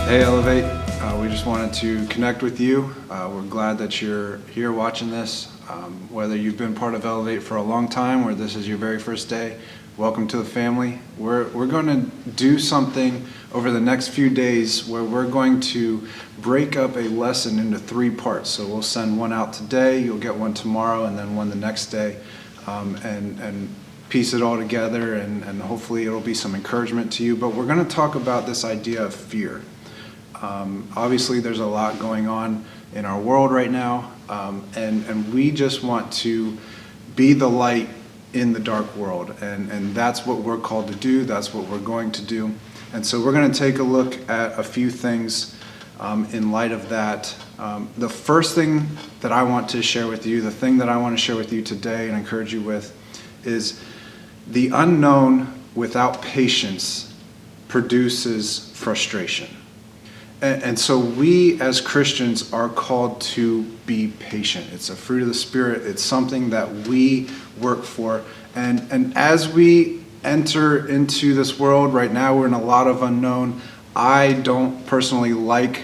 Hey Elevate, we just wanted to connect with you. We're glad that you're here watching this. Whether you've been part of Elevate for a long time or this is your very first day, welcome to the family. We're going to do something over the next few days where we're going to break up a lesson into 3 parts. So we'll send one out today, you'll get one tomorrow, and then one the next day, and piece it all together, and hopefully it'll be some encouragement to you. But we're going to talk about this idea of fear. Obviously there's a lot going on in our world right now, and we just want to be the light in the dark world, and that's what we're called to do. That's what we're going to do. And so we're going to take a look at a few things in light of that. The first thing that I want to share with you, the thing that I want to share with you today and encourage you with, is the unknown without patience produces frustration. And so we as Christians are called to be patient. It's a fruit of the Spirit. It's something that we work for. And as we enter into this world right now, we're in a lot of unknown. I don't personally like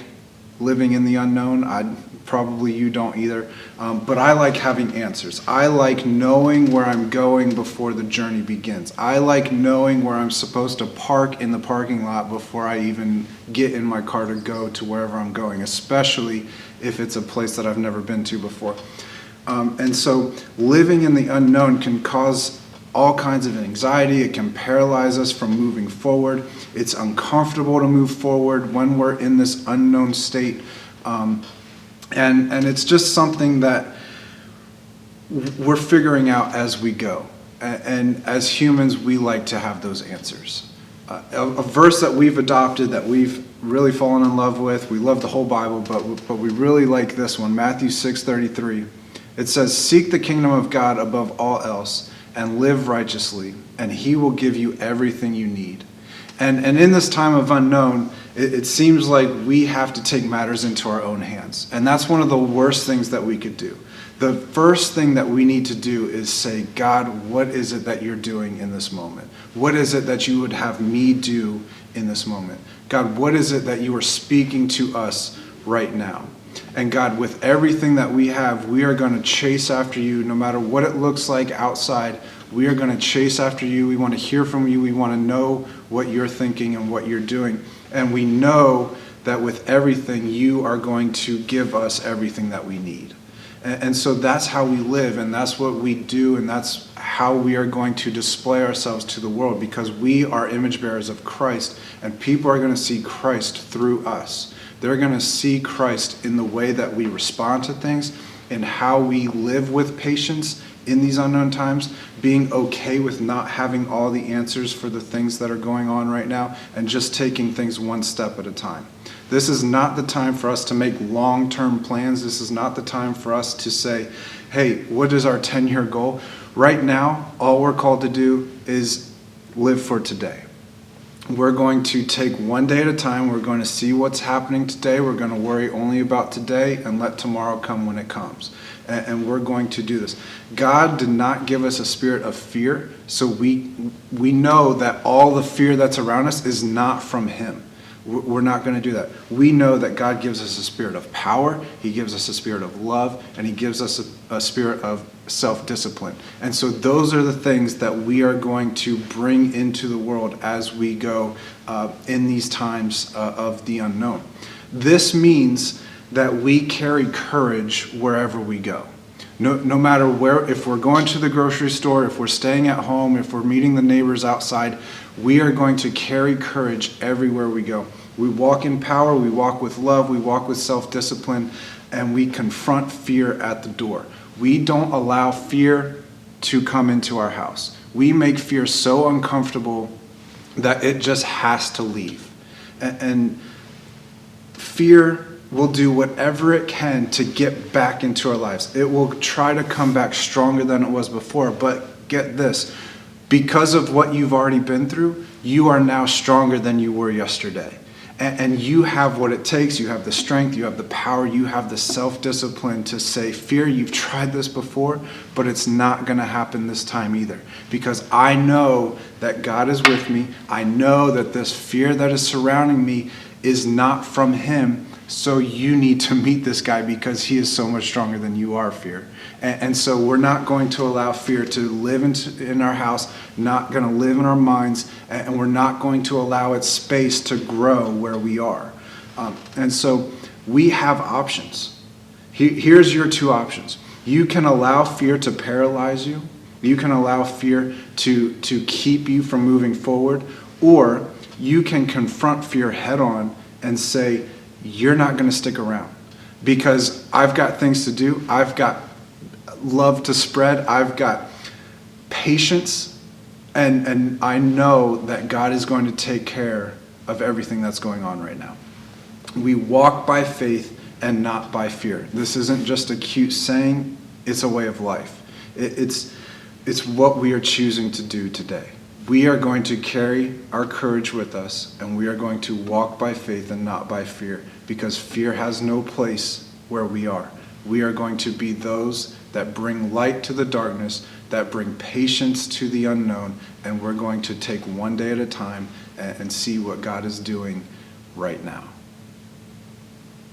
living in the unknown. Probably you don't either. But I like having answers. I like knowing where I'm going before the journey begins. I like knowing where I'm supposed to park in the parking lot before I even get in my car to go to wherever I'm going, especially if it's a place that I've never been to before. And so living in the unknown can cause all kinds of anxiety. It can paralyze us from moving forward. It's uncomfortable to move forward when we're in this unknown state. And it's just something that we're figuring out as we go. And as humans, we like to have those answers. A verse that we've adopted, that we've really fallen in love with, we love the whole Bible, but we really like this one, Matthew 6:33. It says, "Seek the kingdom of God above all else and live righteously, and he will give you everything you need." And in this time of unknown, it seems like we have to take matters into our own hands. And that's one of the worst things that we could do. The first thing that we need to do is say, God, what is it that you're doing in this moment? What is it that you would have me do in this moment? God, what is it that you are speaking to us right now? And God, with everything that we have, we are going to chase after you no matter what it looks like outside. We are going to chase after you. We want to hear from you. We want to know what you're thinking and what you're doing. And we know that with everything, you are going to give us everything that we need. And so that's how we live, and that's what we do, and that's how we are going to display ourselves to the world, because we are image bearers of Christ, and people are going to see Christ through us. They're going to see Christ in the way that we respond to things, and how we live with patience in these unknown times, being okay with not having all the answers for the things that are going on right now, and just taking things one step at a time. This is not the time for us to make long-term plans. This is not the time for us to say, hey, what is our 10-year goal? Right now, all we're called to do is live for today. We're going to take one day at a time. We're going to see what's happening today. We're going to worry only about today and let tomorrow come when it comes. And we're going to do this. God did not give us a spirit of fear, so we know that all the fear that's around us is not from him. We're not going to do that. We know that God gives us a spirit of power, he gives us a spirit of love, and he gives us a spirit of self-discipline. And so those are the things that we are going to bring into the world as we go in these times of the unknown. This means that we carry courage wherever we go. No matter where, if we're going to the grocery store, if we're staying at home, if we're meeting the neighbors outside, we are going to carry courage everywhere we go. We walk in power, we walk with love, we walk with self-discipline, and we confront fear at the door. We don't allow fear to come into our house. We make fear so uncomfortable that it just has to leave. And fear will do whatever it can to get back into our lives. It will try to come back stronger than it was before. But get this, because of what you've already been through, you are now stronger than you were yesterday. And you have what it takes. You have the strength, you have the power, you have the self-discipline to say, fear, you've tried this before, but it's not going to happen this time either. Because I know that God is with me. I know that this fear that is surrounding me is not from him, so you need to meet this guy because he is so much stronger than you are, fear. And so we're not going to allow fear to live in our house, not going to live in our minds, and we're not going to allow its space to grow where we are. And so we have options. Here's your two options. You can allow fear to paralyze you. You can allow fear to keep you from moving forward, or you can confront fear head on and say, you're not going to stick around because I've got things to do. I've got love to spread. I've got patience, and I know that God is going to take care of everything that's going on right now. We walk by faith and not by fear. This isn't just a cute saying. It's a way of life. It's what we are choosing to do today. We are going to carry our courage with us, and we are going to walk by faith and not by fear, because fear has no place where we are. We are going to be those that bring light to the darkness, that bring patience to the unknown, and we're going to take one day at a time and see what God is doing right now.